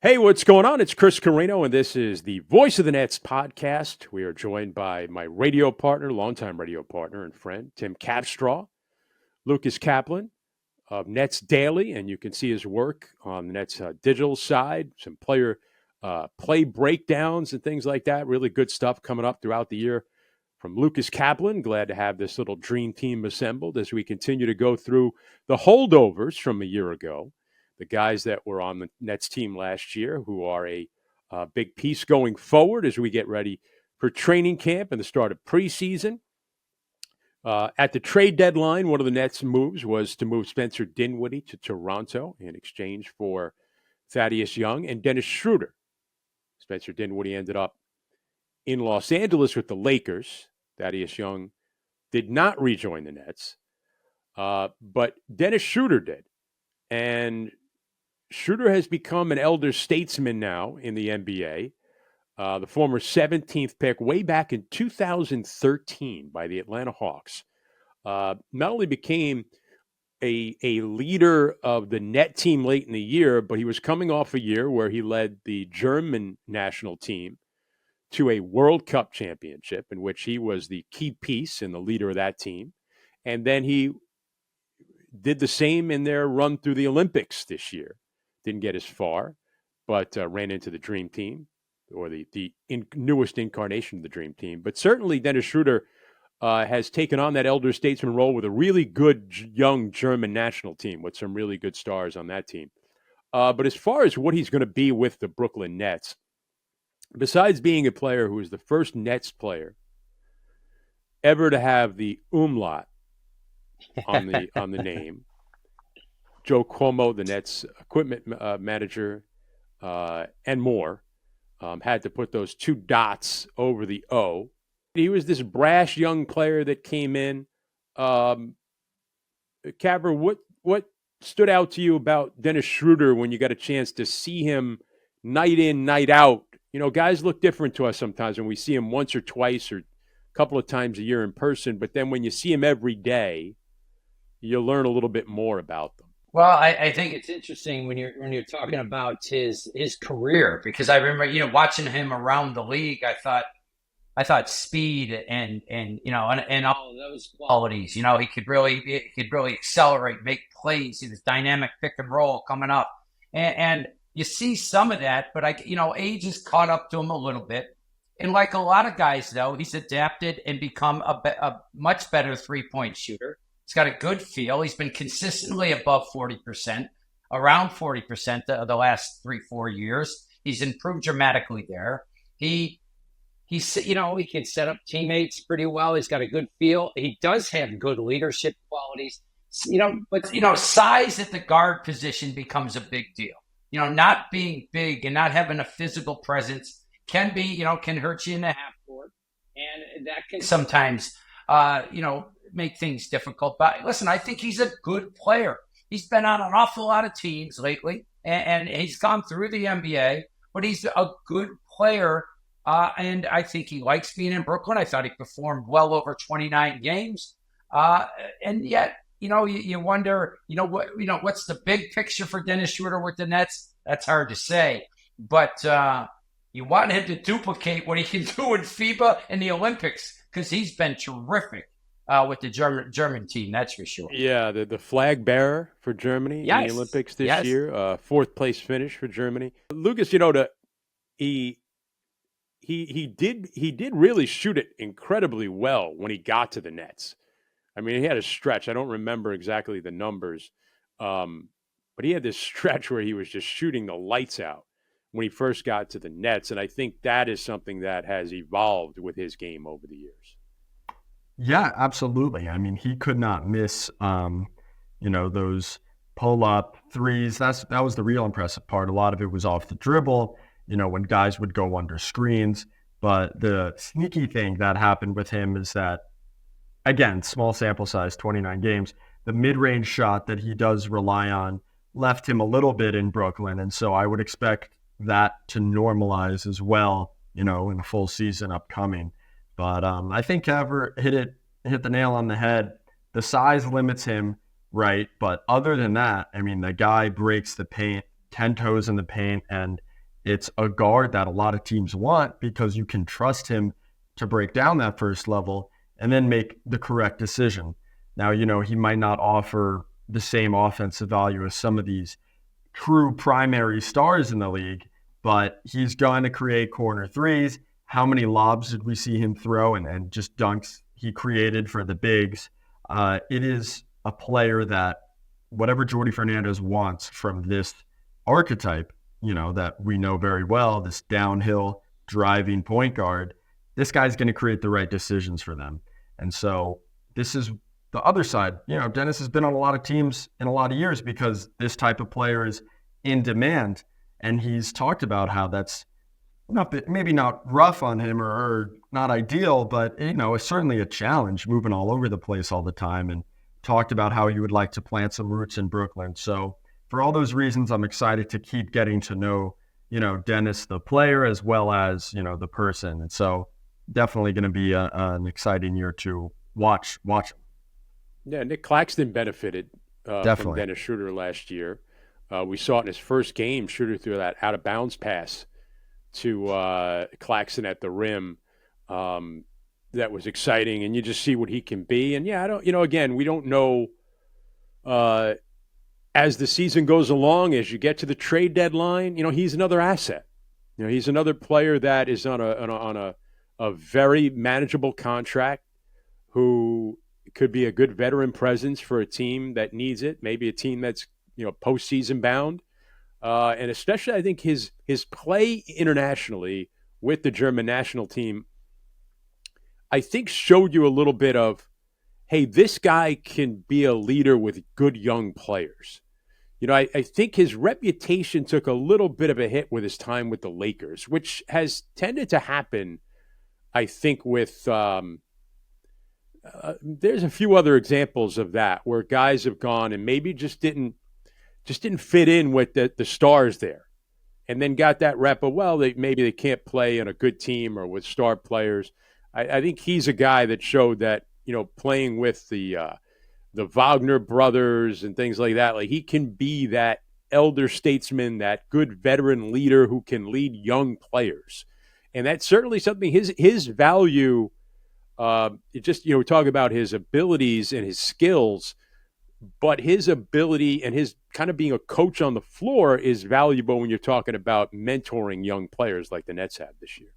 Hey, what's going on? It's Chris Carino, and this is the Voice of the Nets podcast. We are joined by my radio partner, longtime radio partner and friend, Tim Capstraw, Lucas Caplan of NetsDaily, and you can see his work on the Nets digital side, some play breakdowns and things like that. Really good stuff coming up throughout the year from Lucas Caplan. Glad to have this little dream team assembled as we continue to go through the holdovers from a year ago. The guys that were on the Nets team last year who are a big piece going forward as we get ready for training camp and the start of preseason. At the trade deadline, one of the Nets' moves was to move Spencer Dinwiddie to Toronto in exchange for Thaddeus Young and Dennis Schroder. Spencer Dinwiddie ended up in Los Angeles with the Lakers. Thaddeus Young did not rejoin the Nets, but Dennis Schroder did. And Schroder has become an elder statesman now in the NBA. The former 17th pick way back in 2013 by the Atlanta Hawks not only became a leader of the net team late in the year, but he was coming off a year where he led the German national team to a World Cup championship in which he was the key piece and the leader of that team. And then he did the same in their run through the Olympics this year. Didn't get as far, but ran into the Dream Team, or the newest incarnation of the Dream Team. But certainly Dennis Schroder has taken on that elder statesman role with a really good young German national team with some really good stars on that team. But as far as what he's going to be with the Brooklyn Nets, besides being a player who is the first Nets player ever to have the umlaut on the name, Joe Cuomo, the Nets equipment manager, and more, had to put those two dots over the O. He was this brash young player that came in. Capper, what stood out to you about Dennis Schroder when you got a chance to see him night in, night out? You know, guys look different to us sometimes when we see him once or twice or a couple of times a year in person. But then when you see him every day, you learn a little bit more about them. Well, I think it's interesting when you're talking about his career, because I remember watching him around the league. I thought speed and all of those qualities. He could really accelerate, make plays. He was dynamic pick and roll coming up, and you see some of that. But age has caught up to him a little bit. And like a lot of guys, though, he's adapted and become a much better 3-point shooter. He's got a good feel. He's been consistently above 40%, around 40% the last 3-4 years. He's improved dramatically there. He can set up teammates pretty well. He's got a good feel. He does have good leadership qualities. But size at the guard position becomes a big deal. Not being big and not having a physical presence can hurt you in the half court, and that can sometimes make things difficult. But listen, I think he's a good player. He's been on an awful lot of teams lately, and he's gone through the NBA, but he's a good player. And I think he likes being in Brooklyn. I thought he performed well over 29 games. And yet, you wonder, what's the big picture for Dennis Schroder with the Nets? That's hard to say. But you want him to duplicate what he can do in FIBA and the Olympics, because he's been terrific with the German team, that's for sure. Yeah, the flag bearer for Germany in the Olympics this year, fourth place finish for Germany. Lucas, he did really shoot it incredibly well when he got to the Nets. I mean, he had a stretch. I don't remember exactly the numbers, but he had this stretch where he was just shooting the lights out when he first got to the Nets, and I think that is something that has evolved with his game over the years. Yeah, absolutely. I mean, he could not miss, those pull-up threes. That was the real impressive part. A lot of it was off the dribble, when guys would go under screens. But the sneaky thing that happened with him is that, again, small sample size, 29 games, the mid-range shot that he does rely on left him a little bit in Brooklyn. And so I would expect that to normalize as well, in a full season upcoming. But I think Caver hit the nail on the head. The size limits him, right? But other than that, I mean, the guy breaks the paint, 10 toes in the paint, and it's a guard that a lot of teams want because you can trust him to break down that first level and then make the correct decision. Now, he might not offer the same offensive value as some of these true primary stars in the league, but he's going to create corner threes. How many lobs did we see him throw and just dunks he created for the bigs? It is a player that whatever Jordi Fernandez wants from this archetype, that we know very well, this downhill driving point guard, this guy's going to create the right decisions for them. And so this is the other side. Dennis has been on a lot of teams in a lot of years because this type of player is in demand. And he's talked about how that's maybe not rough on him or not ideal, but it's certainly a challenge moving all over the place all the time, and talked about how he would like to plant some roots in Brooklyn. So for all those reasons, I'm excited to keep getting to know, Dennis, the player, as well as, the person. And so definitely going to be an exciting year to watch him. Yeah, Nick Claxton benefited from Dennis Schroder last year. We saw it in his first game. Schroder threw that out of bounds pass to Claxton at the rim. That was exciting, and you just see what he can be. And yeah, again, we don't know as the season goes along, as you get to the trade deadline, he's another asset. He's another player that is on a very manageable contract, who could be a good veteran presence for a team that needs it, maybe a team that's postseason bound. And especially, I think his play internationally with the German national team, I think showed you a little bit of, hey, this guy can be a leader with good young players. I think his reputation took a little bit of a hit with his time with the Lakers, which has tended to happen, I think, with there's a few other examples of that where guys have gone and maybe just didn't fit in with the stars there, and then got that rep of, well, maybe they can't play on a good team or with star players. I think he's a guy that showed that, playing with the Wagner brothers and things like that, like he can be that elder statesman, that good veteran leader who can lead young players. And that's certainly something, his value, we talk about his abilities and his skills, but his ability and his kind of being a coach on the floor is valuable when you're talking about mentoring young players like the Nets have this year.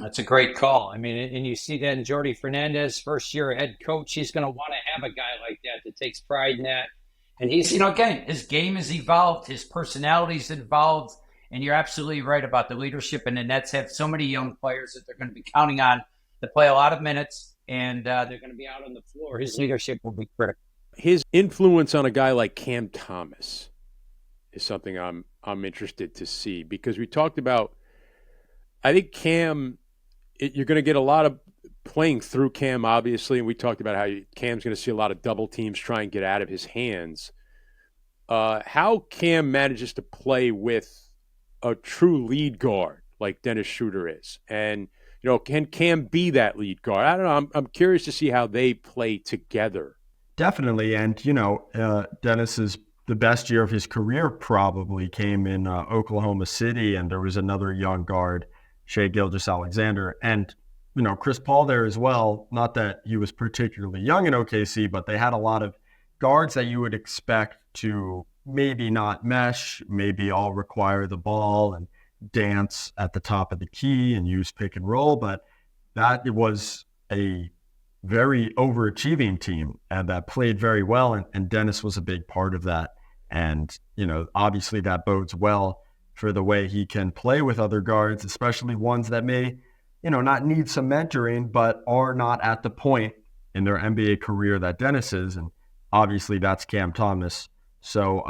That's a great call. I mean, and you see that in Jordi Fernandez, first year head coach. He's going to want to have a guy like that takes pride in that. And he's, again, his game has evolved, his personality's evolved, and you're absolutely right about the leadership. And the Nets have so many young players that they're going to be counting on to play a lot of minutes, and they're going to be out on the floor. His leadership will be critical. His influence on a guy like Cam Thomas is something I'm interested to see, because we talked about, I think Cam, you're going to get a lot of playing through Cam, obviously, and we talked about how Cam's going to see a lot of double teams try and get out of his hands. How Cam manages to play with a true lead guard like Dennis Schroder is, and can Cam be that lead guard? I don't know. I'm curious to see how they play together. Definitely, and Dennis's the best year of his career probably came in Oklahoma City, and there was another young guard, Shai Gilgeous-Alexander, and Chris Paul there as well. Not that he was particularly young in OKC, but they had a lot of guards that you would expect to maybe not mesh, maybe all require the ball and dance at the top of the key and use pick and roll. But that was a very overachieving team and that played very well. And Dennis was a big part of that. And, obviously that bodes well for the way he can play with other guards, especially ones that may, not need some mentoring, but are not at the point in their NBA career that Dennis is. And obviously that's Cam Thomas. So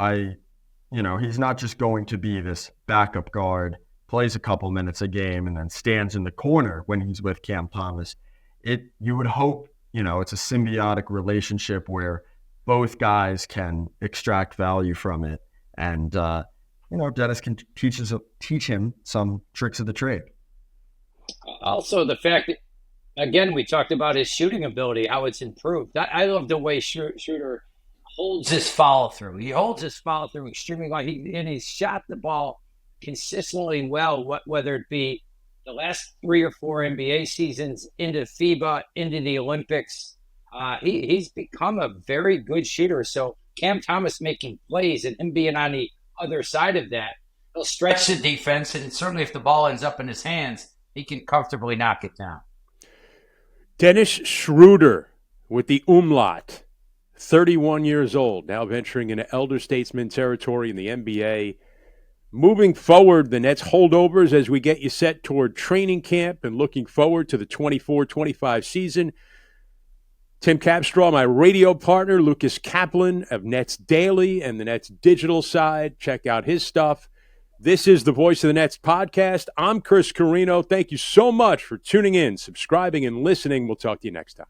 he's not just going to be this backup guard, plays a couple minutes a game, and then stands in the corner when he's with Cam Thomas. You would hope, it's a symbiotic relationship where both guys can extract value from it. And, Dennis can teach him some tricks of the trade. Also, the fact that, again, we talked about his shooting ability, how it's improved. I love the way Schroder holds his follow through. He holds his follow through extremely well. He shot the ball consistently well, whether it be the last 3 or 4 NBA seasons, into FIBA, into the Olympics. He's become a very good shooter. So Cam Thomas making plays and him being on the other side of that, he'll stretch the defense, and certainly if the ball ends up in his hands, he can comfortably knock it down. Dennis Schroder with the umlaut, 31 years old, now venturing into elder statesman territory in the NBA. Moving forward, the Nets holdovers as we get you set toward training camp and looking forward to the 24-25 season. Tim Capstraw, my radio partner, Lucas Caplan of NetsDaily and the Nets digital side. Check out his stuff. This is the Voice of the Nets podcast. I'm Chris Carino. Thank you so much for tuning in, subscribing, and listening. We'll talk to you next time.